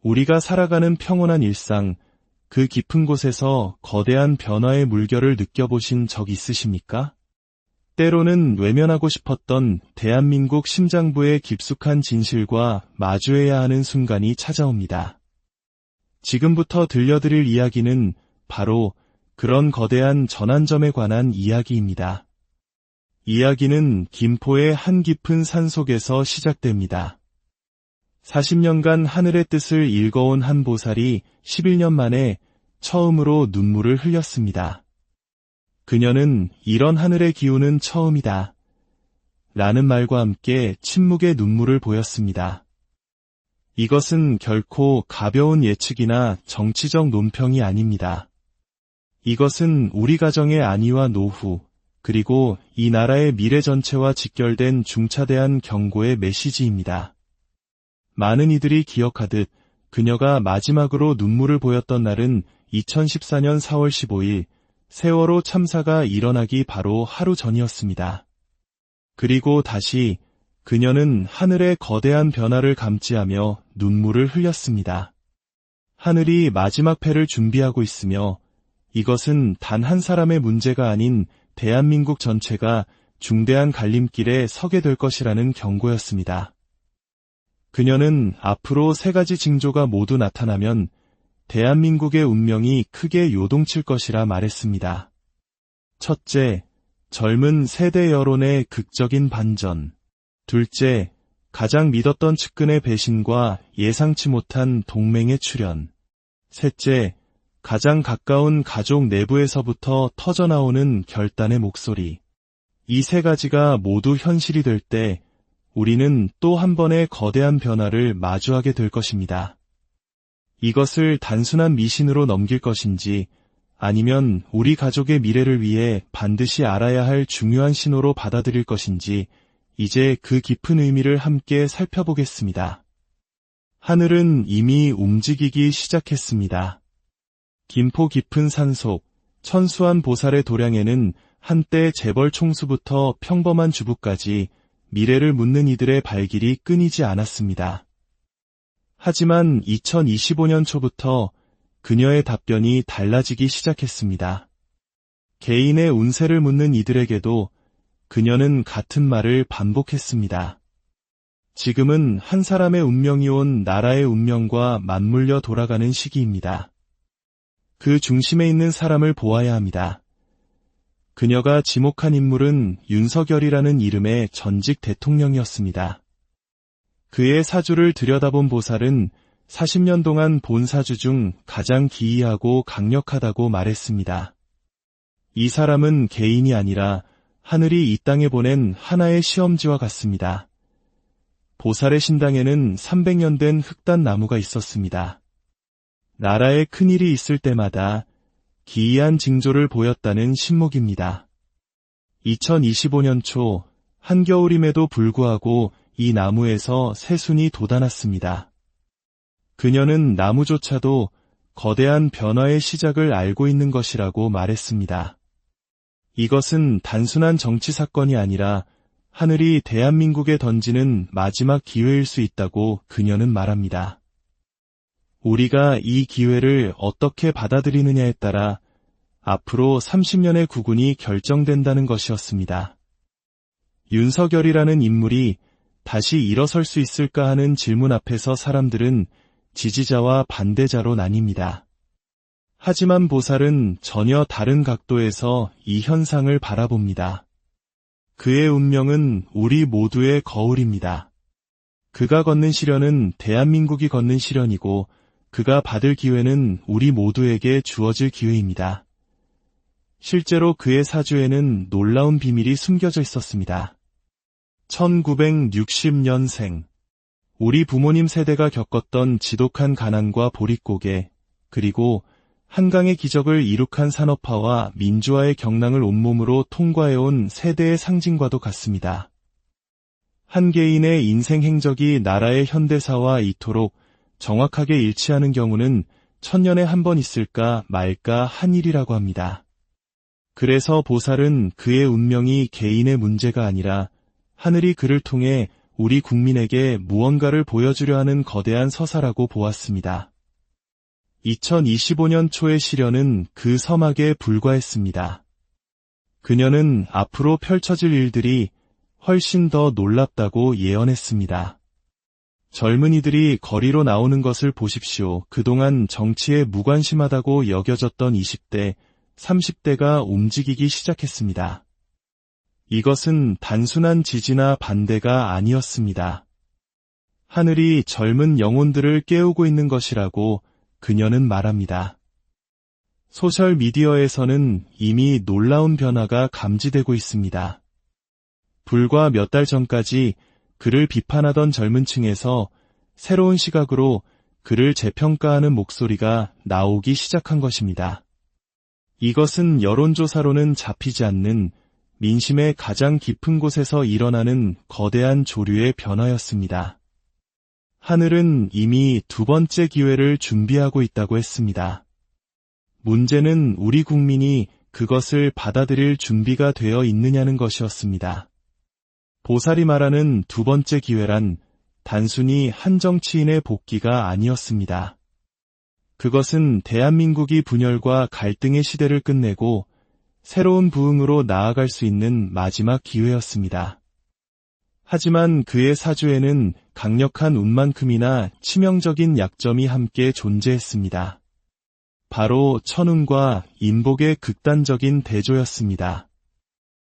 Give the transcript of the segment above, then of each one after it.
우리가 살아가는 평온한 일상, 그 깊은 곳에서 거대한 변화의 물결을 느껴보신 적 있으십니까? 때로는 외면하고 싶었던 대한민국 심장부의 깊숙한 진실과 마주해야 하는 순간이 찾아옵니다. 지금부터 들려드릴 이야기는 바로 그런 거대한 전환점에 관한 이야기입니다. 이야기는 김포의 한 깊은 산 속에서 시작됩니다. 40년간 하늘의 뜻을 읽어온 한 보살이 11년 만에 처음으로 눈물을 흘렸습니다. 그녀는 이런 하늘의 기운은 처음이다. 라는 말과 함께 침묵의 눈물을 보였습니다. 이것은 결코 가벼운 예측이나 정치적 논평이 아닙니다. 이것은 우리 가정의 안위와 노후, 그리고 이 나라의 미래 전체와 직결된 중차대한 경고의 메시지입니다. 많은 이들이 기억하듯 그녀가 마지막으로 눈물을 보였던 날은 2014년 4월 15일 세월호 참사가 일어나기 바로 하루 전이었습니다. 그리고 다시 그녀는 하늘의 거대한 변화를 감지하며 눈물을 흘렸습니다. 하늘이 마지막 패를 준비하고 있으며 이것은 단 한 사람의 문제가 아닌 대한민국 전체가 중대한 갈림길에 서게 될 것이라는 경고였습니다. 그녀는 앞으로 3가지 징조가 모두 나타나면 대한민국의 운명이 크게 요동칠 것이라 말했습니다. 첫째, 젊은 세대 여론의 극적인 반전. 둘째, 가장 믿었던 측근의 배신과 예상치 못한 동맹의 출현. 셋째, 가장 가까운 가족 내부에서부터 터져나오는 결단의 목소리. 이 3가지가 모두 현실이 될 때 우리는 또 한 번의 거대한 변화를 마주하게 될 것입니다. 이것을 단순한 미신으로 넘길 것인지 아니면 우리 가족의 미래를 위해 반드시 알아야 할 중요한 신호로 받아들일 것인지 이제 그 깊은 의미를 함께 살펴보겠습니다. 하늘은 이미 움직이기 시작했습니다. 김포 깊은 산속, 천수한 보살의 도량에는 한때 재벌 총수부터 평범한 주부까지 미래를 묻는 이들의 발길이 끊이지 않았습니다. 하지만 2025년 초부터 그녀의 답변이 달라지기 시작했습니다. 개인의 운세를 묻는 이들에게도 그녀는 같은 말을 반복했습니다. 지금은 한 사람의 운명이 온 나라의 운명과 맞물려 돌아가는 시기입니다. 그 중심에 있는 사람을 보아야 합니다. 그녀가 지목한 인물은 윤석열이라는 이름의 전직 대통령이었습니다. 그의 사주를 들여다본 보살은 40년 동안 본 사주 중 가장 기이하고 강력하다고 말했습니다. 이 사람은 개인이 아니라 하늘이 이 땅에 보낸 하나의 시험지와 같습니다. 보살의 신당에는 300년 된 흑단 나무가 있었습니다. 나라에 큰일이 있을 때마다 기이한 징조를 보였다는 신목입니다. 2025년 초 한겨울임에도 불구하고 이 나무에서 새순이 돋아났습니다. 그녀는 나무조차도 거대한 변화의 시작을 알고 있는 것이라고 말했습니다. 이것은 단순한 정치 사건이 아니라 하늘이 대한민국에 던지는 마지막 기회일 수 있다고 그녀는 말합니다. 우리가 이 기회를 어떻게 받아들이느냐에 따라 앞으로 30년의 국운이 결정된다는 것이었습니다. 윤석열이라는 인물이 다시 일어설 수 있을까 하는 질문 앞에서 사람들은 지지자와 반대자로 나뉩니다. 하지만 보살은 전혀 다른 각도에서 이 현상을 바라봅니다. 그의 운명은 우리 모두의 거울입니다. 그가 걷는 시련은 대한민국이 걷는 시련이고 그가 받을 기회는 우리 모두에게 주어질 기회입니다. 실제로 그의 사주에는 놀라운 비밀이 숨겨져 있었습니다. 1960년생. 우리 부모님 세대가 겪었던 지독한 가난과 보릿고개, 그리고 한강의 기적을 이룩한 산업화와 민주화의 경랑을 온몸으로 통과해온 세대의 상징과도 같습니다. 한 개인의 인생 행적이 나라의 현대사와 이토록 정확하게 일치하는 경우는 1000년에 한 번 있을까 말까 한 일이라고 합니다. 그래서 보살은 그의 운명이 개인의 문제가 아니라 하늘이 그를 통해 우리 국민에게 무언가를 보여주려 하는 거대한 서사라고 보았습니다. 2025년 초의 시련은 그 서막에 불과했습니다. 그녀는 앞으로 펼쳐질 일들이 훨씬 더 놀랍다고 예언했습니다. 젊은이들이 거리로 나오는 것을 보십시오. 그동안 정치에 무관심하다고 여겨졌던 20대, 30대가 움직이기 시작했습니다. 이것은 단순한 지지나 반대가 아니었습니다. 하늘이 젊은 영혼들을 깨우고 있는 것이라고 그녀는 말합니다. 소셜미디어에서는 이미 놀라운 변화가 감지되고 있습니다. 불과 몇 달 전까지 그를 비판하던 젊은 층에서 새로운 시각으로 그를 재평가하는 목소리가 나오기 시작한 것입니다. 이것은 여론조사로는 잡히지 않는 민심의 가장 깊은 곳에서 일어나는 거대한 조류의 변화였습니다. 하늘은 이미 두 번째 기회를 준비하고 있다고 했습니다. 문제는 우리 국민이 그것을 받아들일 준비가 되어 있느냐는 것이었습니다. 보살이 말하는 두 번째 기회란 단순히 한 정치인의 복귀가 아니었습니다. 그것은 대한민국이 분열과 갈등의 시대를 끝내고 새로운 부흥으로 나아갈 수 있는 마지막 기회였습니다. 하지만 그의 사주에는 강력한 운만큼이나 치명적인 약점이 함께 존재했습니다. 바로 천운과 인복의 극단적인 대조였습니다.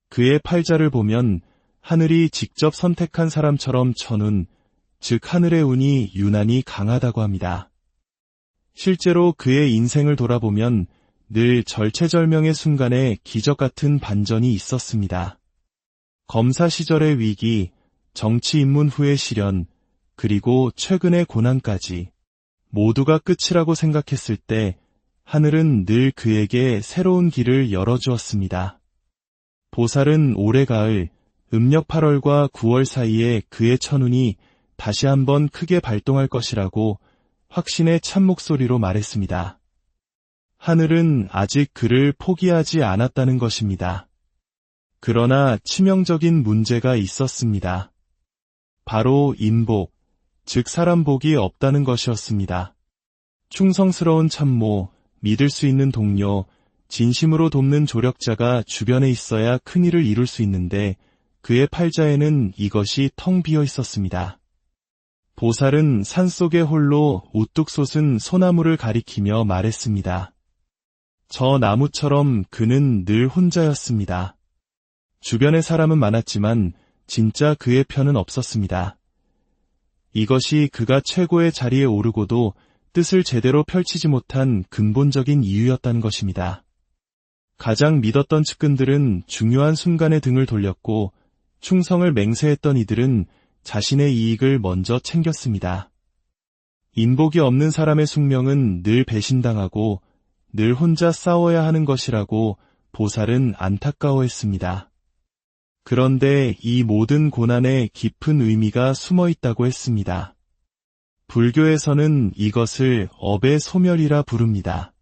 그의 팔자를 보면 하늘이 직접 선택한 사람처럼 천운, 즉 하늘의 운이 유난히 강하다고 합니다. 실제로 그의 인생을 돌아보면 늘 절체절명의 순간에 기적 같은 반전이 있었습니다. 검사 시절의 위기, 정치 입문 후의 시련, 그리고 최근의 고난까지 모두가 끝이라고 생각했을 때 하늘은 늘 그에게 새로운 길을 열어주었습니다. 보살은 올해 가을, 음력 8월과 9월 사이에 그의 천운이 다시 한번 크게 발동할 것이라고 확신의 찬 목소리로 말했습니다. 하늘은 아직 그를 포기하지 않았다는 것입니다. 그러나 치명적인 문제가 있었습니다. 바로 인복, 즉 사람 복이 없다는 것이었습니다. 충성스러운 참모, 믿을 수 있는 동료, 진심으로 돕는 조력자가 주변에 있어야 큰일을 이룰 수 있는데 그의 팔자에는 이것이 텅 비어 있었습니다. 보살은 산속의 홀로 우뚝 솟은 소나무를 가리키며 말했습니다. 저 나무처럼 그는 늘 혼자였습니다. 주변에 사람은 많았지만 진짜 그의 편은 없었습니다. 이것이 그가 최고의 자리에 오르고도 뜻을 제대로 펼치지 못한 근본적인 이유였다는 것입니다. 가장 믿었던 측근들은 중요한 순간에 등을 돌렸고 충성을 맹세했던 이들은 자신의 이익을 먼저 챙겼습니다. 인복이 없는 사람의 숙명은 늘 배신당하고 늘 혼자 싸워야 하는 것이라고 보살은 안타까워했습니다. 그런데 이 모든 고난에 깊은 의미가 숨어 있다고 했습니다. 불교에서는 이것을 업의 소멸이라 부릅니다.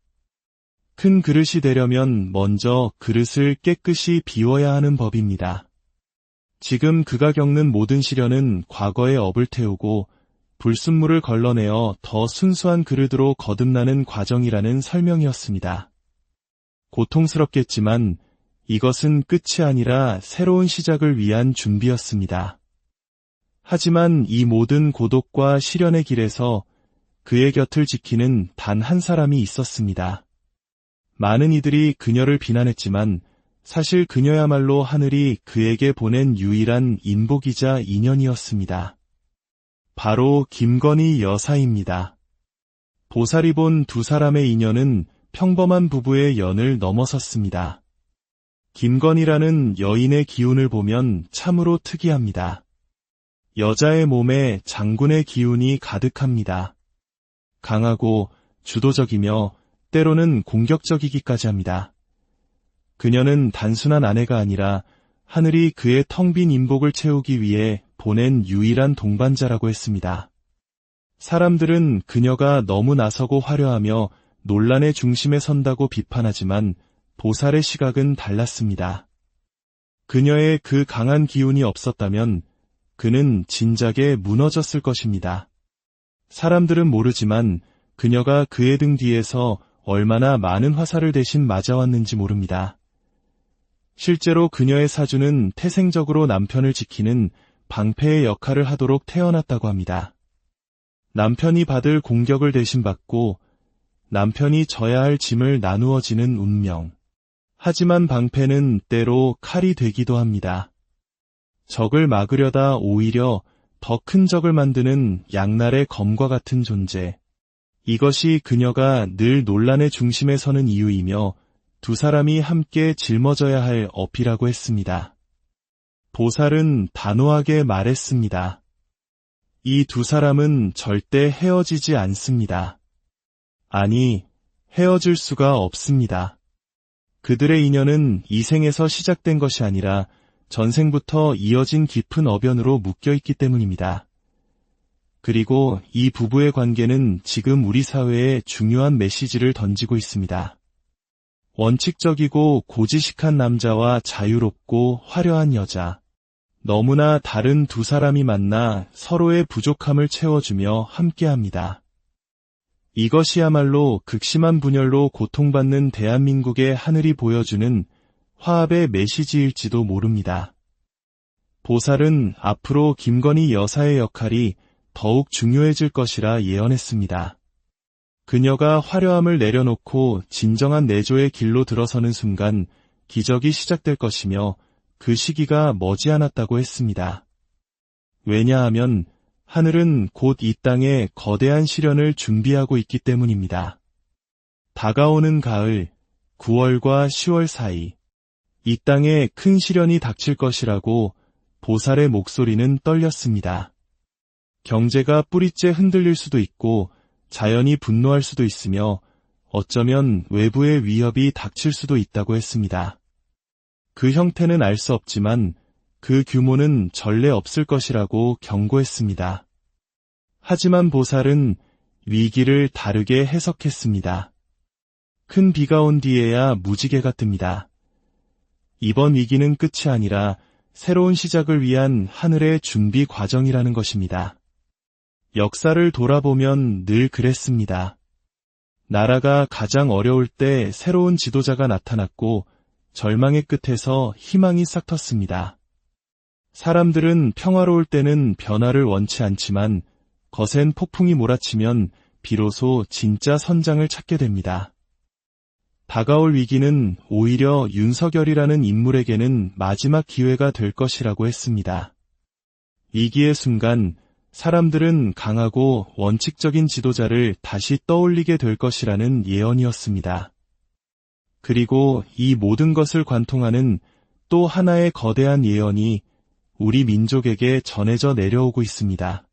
큰 그릇이 되려면 먼저 그릇을 깨끗이 비워야 하는 법입니다. 지금 그가 겪는 모든 시련은 과거의 업을 태우고 불순물을 걸러내어 더 순수한 그릇으로 거듭나는 과정이라는 설명이었습니다. 고통스럽겠지만 이것은 끝이 아니라 새로운 시작을 위한 준비였습니다. 하지만 이 모든 고독과 시련의 길에서 그의 곁을 지키는 단 한 사람이 있었습니다. 많은 이들이 그녀를 비난했지만 사실 그녀야말로 하늘이 그에게 보낸 유일한 인복이자 인연이었습니다. 바로 김건희 여사입니다. 보살이 본 두 사람의 인연은 평범한 부부의 연을 넘어섰습니다. 김건희라는 여인의 기운을 보면 참으로 특이합니다. 여자의 몸에 장군의 기운이 가득합니다. 강하고 주도적이며 때로는 공격적이기까지 합니다. 그녀는 단순한 아내가 아니라 하늘이 그의 텅 빈 인복을 채우기 위해 보낸 유일한 동반자라고 했습니다. 사람들은 그녀가 너무 나서고 화려하며 논란의 중심에 선다고 비판하지만 보살의 시각은 달랐습니다. 그녀의 그 강한 기운이 없었다면 그는 진작에 무너졌을 것입니다. 사람들은 모르지만 그녀가 그의 등 뒤에서 얼마나 많은 화살을 대신 맞아왔는지 모릅니다. 실제로 그녀의 사주는 태생적으로 남편을 지키는 방패의 역할을 하도록 태어났다고 합니다. 남편이 받을 공격을 대신 받고 남편이 져야 할 짐을 나누어 지는 운명. 하지만 방패는 때로 칼이 되기도 합니다. 적을 막으려다 오히려 더 큰 적을 만드는 양날의 검과 같은 존재. 이것이 그녀가 늘 논란의 중심에 서는 이유이며 두 사람이 함께 짊어져야 할 어피라고 했습니다. 보살은 단호하게 말했습니다. 이 두 사람은 절대 헤어지지 않습니다. 아니, 헤어질 수가 없습니다. 그들의 인연은 이 생에서 시작된 것이 아니라 전생부터 이어진 깊은 어변으로 묶여있기 때문입니다. 그리고 이 부부의 관계는 지금 우리 사회에 중요한 메시지를 던지고 있습니다. 원칙적이고 고지식한 남자와 자유롭고 화려한 여자. 너무나 다른 두 사람이 만나 서로의 부족함을 채워주며 함께합니다. 이것이야말로 극심한 분열로 고통받는 대한민국의 하늘이 보여주는 화합의 메시지일지도 모릅니다. 보살은 앞으로 김건희 여사의 역할이 더욱 중요해질 것이라 예언했습니다. 그녀가 화려함을 내려놓고 진정한 내조의 길로 들어서는 순간 기적이 시작될 것이며 그 시기가 머지않았다고 했습니다. 왜냐하면 하늘은 곧 이 땅에 거대한 시련을 준비하고 있기 때문입니다. 다가오는 가을, 9월과 10월 사이, 이 땅에 큰 시련이 닥칠 것이라고 보살의 목소리는 떨렸습니다. 경제가 뿌리째 흔들릴 수도 있고 자연이 분노할 수도 있으며 어쩌면 외부의 위협이 닥칠 수도 있다고 했습니다. 그 형태는 알 수 없지만 그 규모는 전례 없을 것이라고 경고했습니다. 하지만 보살은 위기를 다르게 해석했습니다. 큰 비가 온 뒤에야 무지개가 뜹니다. 이번 위기는 끝이 아니라 새로운 시작을 위한 하늘의 준비 과정이라는 것입니다. 역사를 돌아보면 늘 그랬습니다. 나라가 가장 어려울 때 새로운 지도자가 나타났고 절망의 끝에서 희망이 싹 텄습니다. 사람들은 평화로울 때는 변화를 원치 않지만 거센 폭풍이 몰아치면 비로소 진짜 선장을 찾게 됩니다. 다가올 위기는 오히려 윤석열이라는 인물에게는 마지막 기회가 될 것이라고 했습니다. 위기의 순간 사람들은 강하고 원칙적인 지도자를 다시 떠올리게 될 것이라는 예언이었습니다. 그리고 이 모든 것을 관통하는 또 하나의 거대한 예언이 우리 민족에게 전해져 내려오고 있습니다.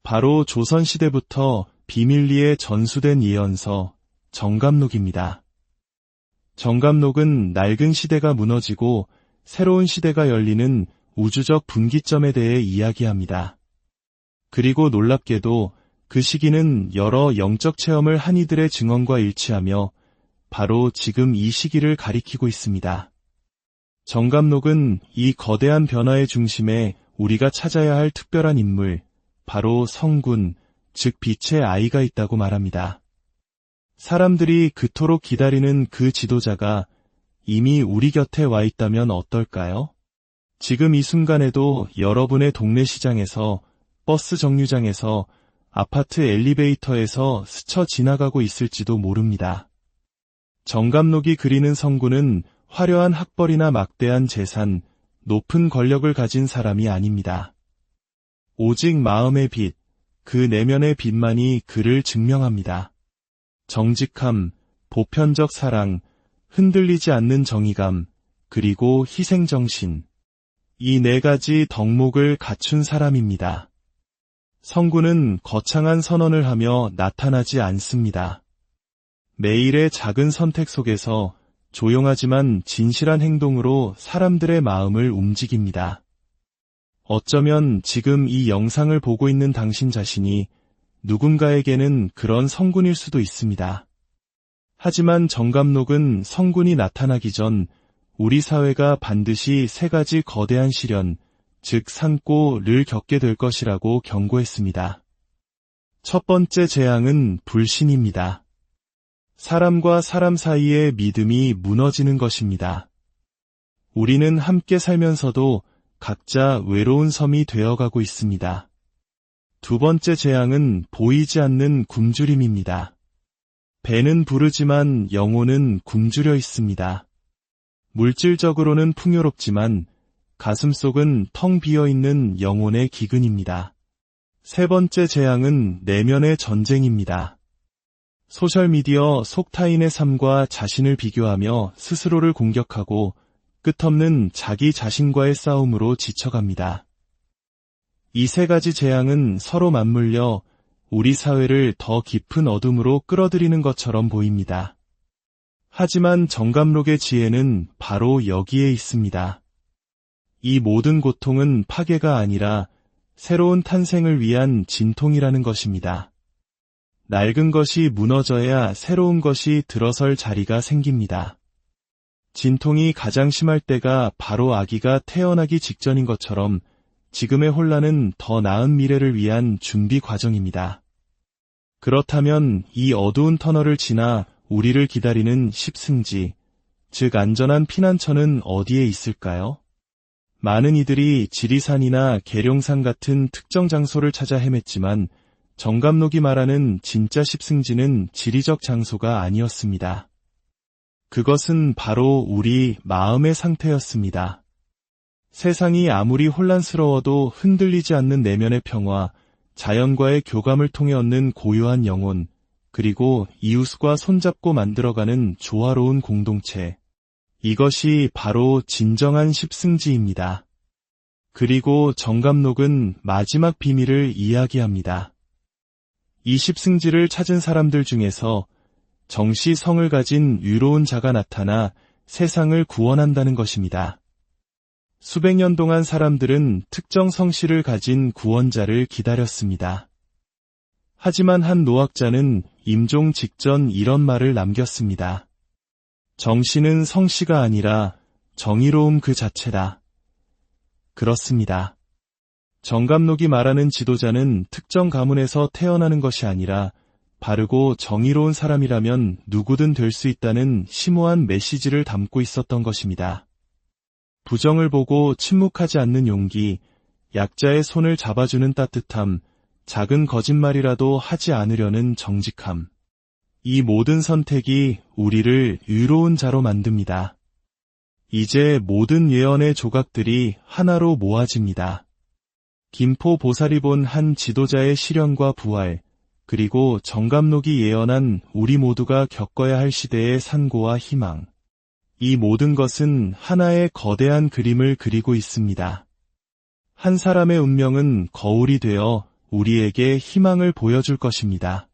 바로 조선시대부터 비밀리에 전수된 예언서 정감록입니다. 정감록은 낡은 시대가 무너지고 새로운 시대가 열리는 우주적 분기점에 대해 이야기합니다. 그리고 놀랍게도 그 시기는 여러 영적 체험을 한 이들의 증언과 일치하며 바로 지금 이 시기를 가리키고 있습니다. 정감록은 이 거대한 변화의 중심에 우리가 찾아야 할 특별한 인물, 바로 성군, 즉 빛의 아이가 있다고 말합니다. 사람들이 그토록 기다리는 그 지도자가 이미 우리 곁에 와 있다면 어떨까요? 지금 이 순간에도 여러분의 동네 시장에서, 버스 정류장에서, 아파트 엘리베이터에서 스쳐 지나가고 있을지도 모릅니다. 정감록이 그리는 성군은 화려한 학벌이나 막대한 재산, 높은 권력을 가진 사람이 아닙니다. 오직 마음의 빛, 그 내면의 빛만이 그를 증명합니다. 정직함, 보편적 사랑, 흔들리지 않는 정의감, 그리고 희생정신. 이 네 가지 덕목을 갖춘 사람입니다. 성군은 거창한 선언을 하며 나타나지 않습니다. 매일의 작은 선택 속에서 조용하지만 진실한 행동으로 사람들의 마음을 움직입니다. 어쩌면 지금 이 영상을 보고 있는 당신 자신이 누군가에게는 그런 성군일 수도 있습니다. 하지만 정감록은 성군이 나타나기 전 우리 사회가 반드시 세 가지 거대한 시련, 즉 산고를 겪게 될 것이라고 경고했습니다. 첫 번째 재앙은 불신입니다. 사람과 사람 사이의 믿음이 무너지는 것입니다. 우리는 함께 살면서도 각자 외로운 섬이 되어가고 있습니다. 두 번째 재앙은 보이지 않는 굶주림입니다. 배는 부르지만 영혼은 굶주려 있습니다. 물질적으로는 풍요롭지만 가슴속은 텅 비어있는 영혼의 기근입니다. 세 번째 재앙은 내면의 전쟁입니다. 소셜미디어 속타인의 삶과 자신을 비교하며 스스로를 공격하고 끝없는 자기 자신과의 싸움으로 지쳐갑니다. 이 세 가지 재앙은 서로 맞물려 우리 사회를 더 깊은 어둠으로 끌어들이는 것처럼 보입니다. 하지만 정감록의 지혜는 바로 여기에 있습니다. 이 모든 고통은 파괴가 아니라 새로운 탄생을 위한 진통이라는 것입니다. 낡은 것이 무너져야 새로운 것이 들어설 자리가 생깁니다. 진통이 가장 심할 때가 바로 아기가 태어나기 직전인 것처럼 지금의 혼란은 더 나은 미래를 위한 준비 과정입니다. 그렇다면 이 어두운 터널을 지나 우리를 기다리는 십승지, 즉 안전한 피난처는 어디에 있을까요? 많은 이들이 지리산이나 계룡산 같은 특정 장소를 찾아 헤맸지만 정감록이 말하는 진짜 십승지는 지리적 장소가 아니었습니다. 그것은 바로 우리 마음의 상태였습니다. 세상이 아무리 혼란스러워도 흔들리지 않는 내면의 평화, 자연과의 교감을 통해 얻는 고요한 영혼, 그리고 이웃과 손잡고 만들어가는 조화로운 공동체. 이것이 바로 진정한 십승지입니다. 그리고 정감록은 마지막 비밀을 이야기합니다. 이 십승지를 찾은 사람들 중에서 정시성을 가진 위로운 자가 나타나 세상을 구원한다는 것입니다. 수백 년 동안 사람들은 특정 성씨를 가진 구원자를 기다렸습니다. 하지만 한 노학자는 임종 직전 이런 말을 남겼습니다. 정씨는 성씨가 아니라 정의로움 그 자체다. 그렇습니다. 정감록이 말하는 지도자는 특정 가문에서 태어나는 것이 아니라 바르고 정의로운 사람이라면 누구든 될 수 있다는 심오한 메시지를 담고 있었던 것입니다. 부정을 보고 침묵하지 않는 용기, 약자의 손을 잡아주는 따뜻함, 작은 거짓말이라도 하지 않으려는 정직함. 이 모든 선택이 우리를 의로운 자로 만듭니다. 이제 모든 예언의 조각들이 하나로 모아집니다. 김포 보살이 본 한 지도자의 실현과 부활, 그리고 정감록이 예언한 우리 모두가 겪어야 할 시대의 산고와 희망. 이 모든 것은 하나의 거대한 그림을 그리고 있습니다. 한 사람의 운명은 거울이 되어 우리에게 희망을 보여줄 것입니다.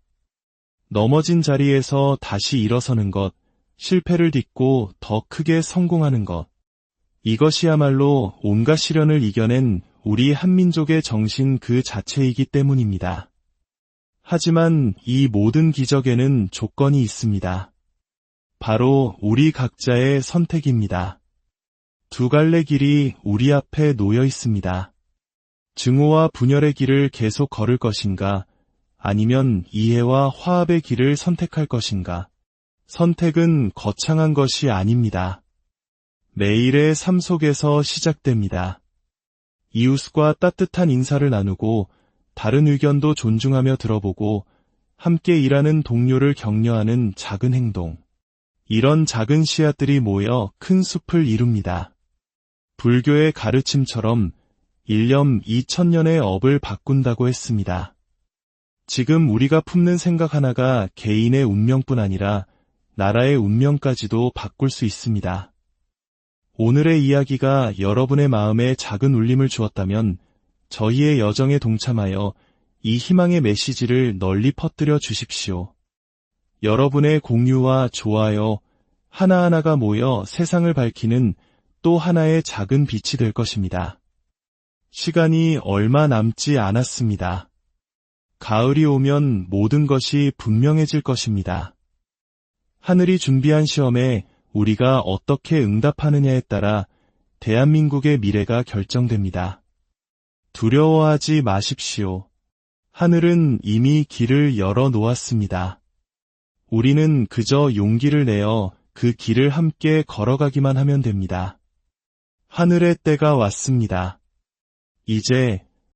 넘어진 자리에서 다시 일어서는 것, 실패를 딛고 더 크게 성공하는 것. 이것이야말로 온갖 시련을 이겨낸 우리 한민족의 정신 그 자체이기 때문입니다. 하지만 이 모든 기적에는 조건이 있습니다. 바로 우리 각자의 선택입니다. 두 갈래 길이 우리 앞에 놓여 있습니다. 증오와 분열의 길을 계속 걸을 것인가, 아니면 이해와 화합의 길을 선택할 것인가. 선택은 거창한 것이 아닙니다. 매일의 삶 속에서 시작됩니다. 이웃과 따뜻한 인사를 나누고 다른 의견도 존중하며 들어보고 함께 일하는 동료를 격려하는 작은 행동. 이런 작은 씨앗들이 모여 큰 숲을 이룹니다. 불교의 가르침처럼 1년 2000년의 업을 바꾼다고 했습니다. 지금 우리가 품는 생각 하나가 개인의 운명뿐 아니라 나라의 운명까지도 바꿀 수 있습니다. 오늘의 이야기가 여러분의 마음에 작은 울림을 주었다면 저희의 여정에 동참하여 이 희망의 메시지를 널리 퍼뜨려 주십시오. 여러분의 공유와 좋아요 하나하나가 모여 세상을 밝히는 또 하나의 작은 빛이 될 것입니다. 시간이 얼마 남지 않았습니다. 가을이 오면 모든 것이 분명해질 것입니다. 하늘이 준비한 시험에 우리가 어떻게 응답하느냐에 따라 대한민국의 미래가 결정됩니다. 두려워하지 마십시오. 하늘은 이미 길을 열어 놓았습니다. 우리는 그저 용기를 내어 그 길을 함께 걸어가기만 하면 됩니다. 하늘의 때가 왔습니다. 이제